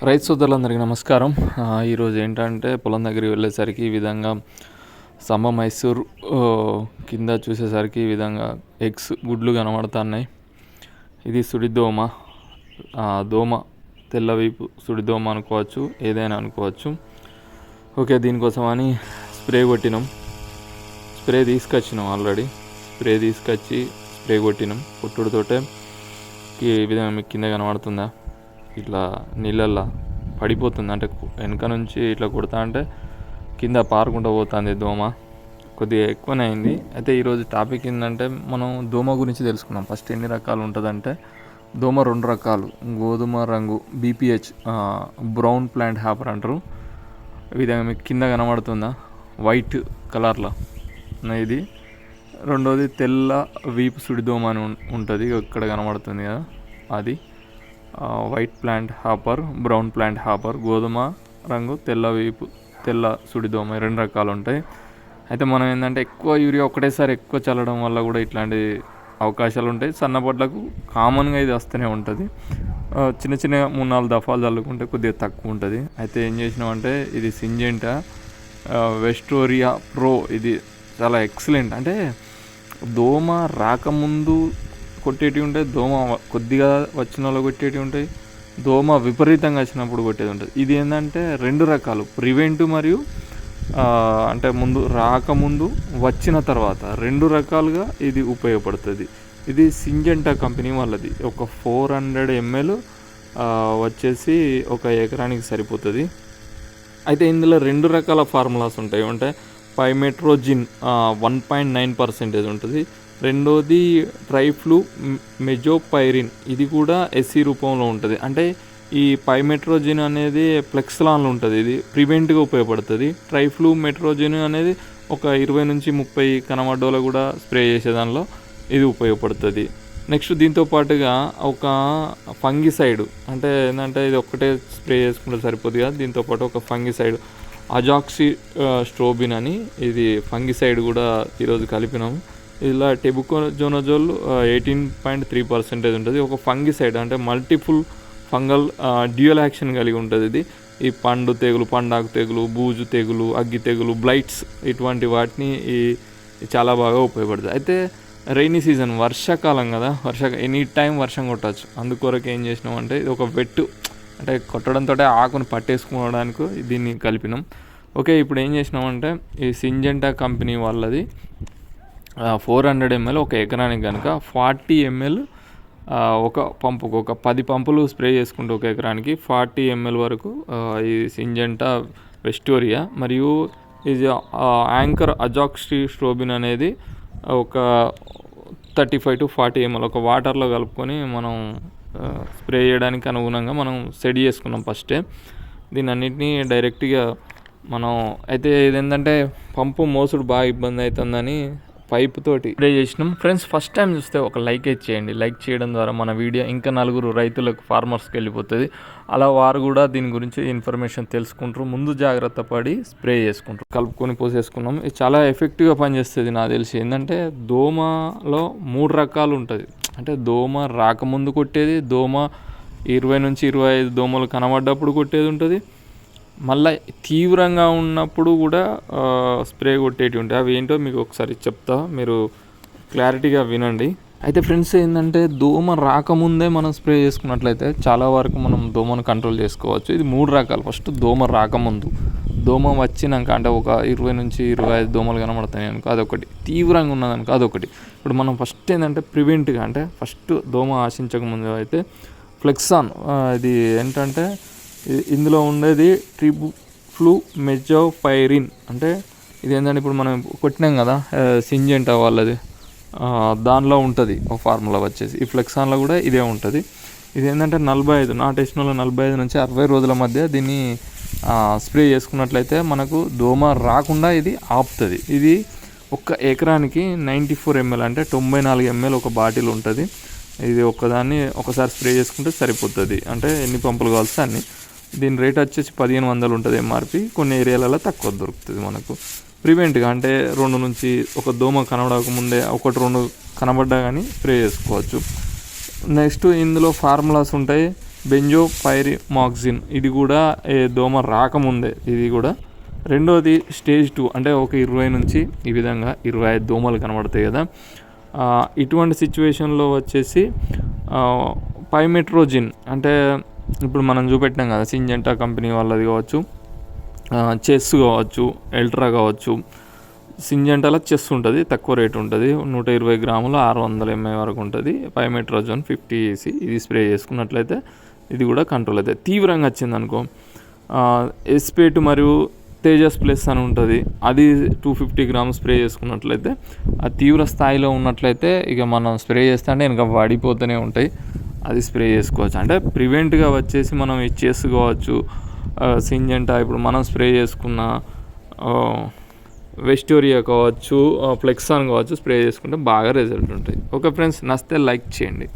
రైతు సోదరులందరికీ నమస్కారం. ఈరోజు ఏంటంటే పొలం దగ్గరికి వెళ్ళేసరికి ఈ విధంగా మైసూర్ కింద చూసేసరికి ఈ విధంగా ఎగ్స్ గుడ్లు కనబడుతున్నాయి. ఇది సుడిదోమ. దోమ తెల్లవైపు సుడిదోమ అనుకోవచ్చు, ఏదైనా అనుకోవచ్చు. ఓకే, దీనికోసమని స్ప్రే కొట్టినాం. స్ప్రే తీసుకొచ్చినాం ఆల్రెడీ. స్ప్రే కొట్టినాం. కొట్టుడుతోటే ఈ విధంగా మీకు కింద కనబడుతుందా, ఇట్లా నీళ్ళల్లో పడిపోతుంది. అంటే వెనక నుంచి ఇట్లా కొడతా అంటే కింద పారుకుంటూ పోతుంది దోమ. కొద్దిగా ఎక్కువనే అయింది. అయితే ఈరోజు టాపిక్ ఏంటంటే మనం దోమ గురించి తెలుసుకున్నాం. ఫస్ట్ ఎన్ని రకాలు ఉంటుందంటే దోమ 2 రకాలు. గోధుమ రంగు బీపీహెచ్ బ్రౌన్ ప్లాంట్ హ్యాపర్ అంటారు. ఈ విధంగా మీకు కింద కనబడుతుందా వైట్ కలర్లో ఇది. రెండోది తెల్ల వీపు సుడిదోమ అని ఉంటుంది, ఇక్కడ కనబడుతుంది కదా అది. White plant hopper, brown plant hopper, గోధుమ రంగు తెల్ల సుడిదోమ 2 రకాలు ఉంటాయి. అయితే మనం ఏంటంటే ఎక్కువ యూరియా ఒకటేసారి ఎక్కువ చల్లడం వల్ల కూడా ఇట్లాంటి అవకాశాలు ఉంటాయి. సన్నపడ్లకు కామన్గా ఇది వస్తూనే ఉంటుంది. చిన్న 3-4 దఫాలు చల్లుకుంటే కొద్దిగా తక్కువ ఉంటుంది. అయితే ఏం చేసినామంటే ఇది సింజెంటా వెస్టోరియా ప్రో. ఇది చాలా ఎక్సలెంట్. అంటే దోమ రాకముందు కొట్టేటివి ఉంటాయి, దోమ కొద్దిగా వచ్చిన వాళ్ళు కొట్టేటివి ఉంటాయి, దోమ విపరీతంగా వచ్చినప్పుడు కొట్టేది ఉంటుంది. ఇది ఏంటంటే 2 రకాలు, ప్రివెంటివ్ మరియు అంటే రాకముందు వచ్చిన తర్వాత 2 రకాలుగా ఇది ఉపయోగపడుతుంది. ఇది సింజెంటా కంపెనీ వాళ్ళది. ఒక 400 ml వచ్చేసి ఒక ఎకరానికి సరిపోతుంది. అయితే ఇందులో 2 రకాల ఫార్ములాస్ ఉంటాయి. అంటే పైమెట్రోజిన్ 1.9% ఉంటుంది. రెండోది ట్రైఫ్లూ మెజోపైరిన్, ఇది కూడా ఎస్సీ రూపంలో ఉంటుంది. అంటే ఈ పైమెట్రోజిన్ అనేది ప్లెక్స్లాన్లో ఉంటుంది, ఇది ప్రివెంట్గా ఉపయోగపడుతుంది. ట్రైఫ్లూ మెట్రోజిన్ అనేది ఒక 20-30 కనమడ్డోలో కూడా స్ప్రే చేసేదానిలో ఇది ఉపయోగపడుతుంది. నెక్స్ట్ దీంతో పాటుగా ఒక ఫంగిసైడ్, అంటే ఏంటంటే ఇది ఒక్కటే స్ప్రే చేసుకుంటే సరిపోతుంది కదా, దీంతోపాటు ఒక ఫంగిసైడ్ అజాక్సి స్ట్రోబిన్ అని, ఇది ఫంగిసైడ్ కూడా ఈరోజు కలిపినాము. ఇలా టెబుకోజోనజోల్ 18.3% ఉంటుంది. ఒక ఫంగిసైడ్ అంటే మల్టిపుల్ ఫంగల్ డ్యూయల్ యాక్షన్ కలిగి ఉంటుంది. ఇది ఈ పండు తెగులు, పండాకు తెగులు, బూజు తెగులు, అగ్గి తెగులు, బ్లైట్స్ ఇటువంటి వాటిని చాలా బాగా ఉపయోగపడుతుంది. అయితే రైనీ సీజన్, వర్షాకాలం కదా, ఎనీ టైం వర్షం కొట్టచ్చు. అందుకొరకు ఏం చేసినామంటే ఇది ఒక వెట్టు, అంటే కొట్టడంతో ఆకును పట్టేసుకోవడానికి దీన్ని కలిపినాం. ఓకే, ఇప్పుడు ఏం చేసినామంటే ఈ సింజెంటా కంపెనీ వాళ్ళది 400 ml ఒక ఎకరానికి కనుక 40 ml ఒక పంపుకు, ఒక 10 పంపులు స్ప్రే చేసుకుంటే ఒక ఎకరానికి 40 ml వరకు ఈ సింజెంటా వెస్టోరియా మరియు ఇది యాంకర్ అజాక్సి స్ట్రోబిన్ అనేది ఒక 35 to 40 ml ఒక వాటర్లో కలుపుకొని మనం స్ప్రే చేయడానికి అనుగుణంగా మనం సెట్ చేసుకున్నాం ఫస్టే. దీని అన్నింటినీ డైరెక్ట్గా మనం అయితే ఇదేంటంటే పంపు మోసుడు బాగా ఇబ్బంది అవుతుందని పైప్ తోటి స్ప్రే చేసినాం. ఫ్రెండ్స్, ఫస్ట్ టైం చూస్తే ఒక లైక్ చేయండి. లైక్ చేయడం ద్వారా మన వీడియో ఇంకా 4 రైతులకు, ఫార్మర్స్కి వెళ్ళిపోతుంది. అలా వారు కూడా దీని గురించి ఇన్ఫర్మేషన్ తెలుసుకుంటారు, ముందు జాగ్రత్త పడి స్ప్రే చేసుకుంటారు. కలుపుకొని పోసేసుకున్నాం. ఇది చాలా ఎఫెక్టివ్గా పనిచేస్తుంది నాకు తెలిసి. ఏంటంటే దోమలో 3 రకాలు ఉంటుంది. అంటే దోమ రాకముందు కొట్టేది, దోమ 20-25 దోమలు కనబడ్డప్పుడు కొట్టేది ఉంటుంది, మళ్ళీ తీవ్రంగా ఉన్నప్పుడు కూడా స్ప్రే కొట్టేటి ఉంటాయి. అవి ఏంటో మీకు ఒకసారి చెప్తా, మీరు క్లారిటీగా వినండి. అయితే ఫ్రెండ్స్ ఏంటంటే దోమ రాకముందే మనం స్ప్రే చేసుకున్నట్లయితే చాలా వరకు మనం దోమను కంట్రోల్ చేసుకోవచ్చు. ఇది 3 రకాలు. ఫస్ట్ దోమ రాకముందు, దోమ వచ్చినాక అంటే ఒక 20-25 దోమలు కనబడతాయి అనుకో అదొకటి, తీవ్రంగా ఉన్నదనుకో అదొకటి. ఇప్పుడు మనం ఫస్ట్ ఏంటంటే ప్రివెంట్గా, అంటే ఫస్ట్ దోమ ఆశించకముందు అయితే ఫ్లెక్సాన్, ఇది ఏంటంటే ఇందులో ఉండేది ట్రిఫ్లూ మెజోపైరిన్. అంటే ఇది ఏంటంటే ఇప్పుడు మనం కొట్టినాం కదా సింజెంటా వాళ్ళది, దానిలో ఉంటుంది ఒక ఫార్ములా వచ్చేసి. ఈ ఫ్లెక్సాన్లో కూడా ఇదే ఉంటుంది. ఇది ఏంటంటే 45 నాటేషన్లో 45 నుంచి 60 రోజుల మధ్య దీన్ని స్ప్రే చేసుకున్నట్లయితే మనకు దోమ రాకుండా ఇది ఆపుతుంది. ఇది ఒక్క ఎకరానికి 94 ml అంటే 94 ml ఒక బాటిల్ ఉంటుంది. ఇది ఒక్కదాన్ని ఒకసారి స్ప్రే చేసుకుంటే సరిపోతుంది. అంటే ఎన్ని పంపులు కావాల్సి అన్ని. దీని రేట్ వచ్చేసి 1500 ఉంటుంది ఎంఆర్పి. కొన్ని ఏరియాలలో తక్కువ దొరుకుతుంది మనకు. ప్రివెంట్గా అంటే 2 నుంచి ఒక దోమ కనబడకముందే 1-2 కనబడ్డా కానీ స్ప్రే చేసుకోవచ్చు. నెక్స్ట్ ఇందులో ఫార్ములాస్ ఉంటాయి. బెంజోపైరిమాక్సిన్, ఇది కూడా దోమ రాకముందే ఇది కూడా. రెండోది స్టేజ్ 2, అంటే ఒక 20 నుంచి ఈ విధంగా 25 దోమలు కనబడతాయి కదా. ఇటువంటి సిచ్యువేషన్లో వచ్చేసి పైమెట్రోజిన్, అంటే ఇప్పుడు మనం చూపెట్టినాం కదా సింజెంటా కంపెనీ వాళ్ళది కావచ్చు, చెస్ కావచ్చు, ఎల్ట్రా కావచ్చు. సింజెంటాలో చెస్ ఉంటుంది, తక్కువ రేటు ఉంటుంది, 120 గ్రాములు 600 ml వరకు ఉంటుంది. పైమెట్రోజోన్ 50 EC, ఇది స్ప్రే చేసుకున్నట్లయితే ఇది కూడా కంట్రోల్ అవుతుంది. తీవ్రంగా వచ్చింది అనుకో, ఎస్పేట్ మరియు తేజస్ ప్లస్ అని ఉంటుంది, అది 250 గ్రామ్స్ స్ప్రే చేసుకున్నట్లయితే, ఆ తీవ్ర స్థాయిలో ఉన్నట్లయితే ఇక మనం స్ప్రే చేస్తే అంటే ఇంకా వాడిపోతూనే ఉంటాయి, అది స్ప్రే చేసుకోవచ్చు. అంటే ప్రివెంట్గా వచ్చేసి మనం ఈ చెస్ కావచ్చు, సింజెంటా, ఇప్పుడు మనం స్ప్రే చేసుకున్న వెస్టోరియా కావచ్చు, ఫ్లెక్సాన్ కావచ్చు, స్ప్రే చేసుకుంటే బాగా రిజల్ట్ ఉంటాయి. ఓకే ఫ్రెండ్స్, నచ్చితే లైక్ చేయండి.